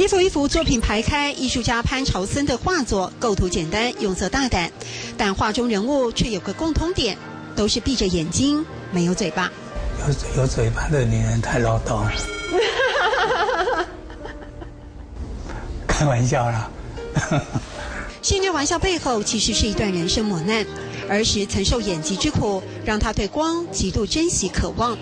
一幅一幅作品排开，艺术家潘朝森的画作构图简单，用色大胆，但画中人物却有个共通点，都是闭着眼睛，没有嘴巴。有嘴巴的女人太唠叨了，开玩笑啦。戏谑玩笑背后，其实是一段人生磨难。儿时曾受眼疾之苦，让他对光极度珍惜渴望，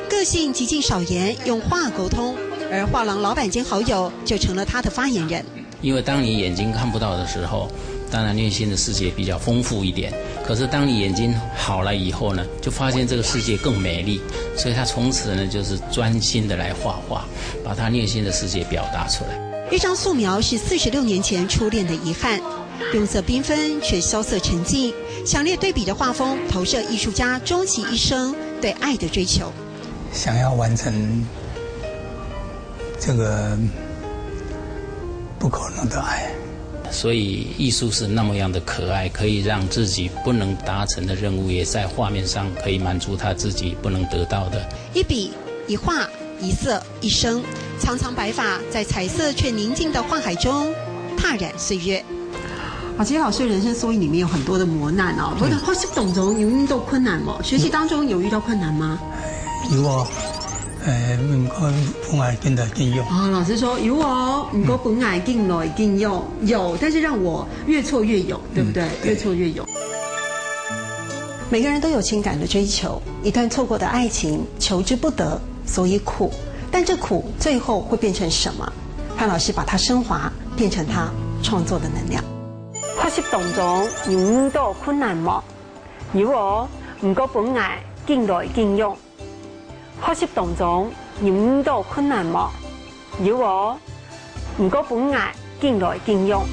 个性极尽少言，用画沟通。而画廊老板兼好友就成了他的发言人。因为当你眼睛看不到的时候，当然内心的世界比较丰富一点。可是当你眼睛好了以后呢，就发现这个世界更美丽。所以他从此呢，就是专心的来画画，把他内心的世界表达出来。一张素描是46年前初恋的遗憾，用色缤纷却萧瑟沉静，强烈对比的画风投射艺术家终其一生对爱的追求。想要完成这个不可能的爱，所以艺术是那么样的可爱，可以让自己不能达成的任务，也在画面上可以满足他自己不能得到的。一笔一画一色一生，苍苍白发在彩色却宁静的画海中踏染岁月。其实老师人生缩影里面有很多的磨难哦。不过画室当中有遇到困难吗？学习当中有遇到困难吗？有哦。唔过本来见来见用。老师说有哦，唔过本来见来见用有，但是让我越挫越勇，对不对？越挫越勇。每个人都有情感的追求，一段错过的爱情，求之不得，所以苦。但这苦最后会变成什么？潘老师把它升华，变成他创作的能量。学习当中有遇到困難麼？有哦，唔過本來見來見用。學習當中有遇到困難麼？有哦，唔過本來見來見用。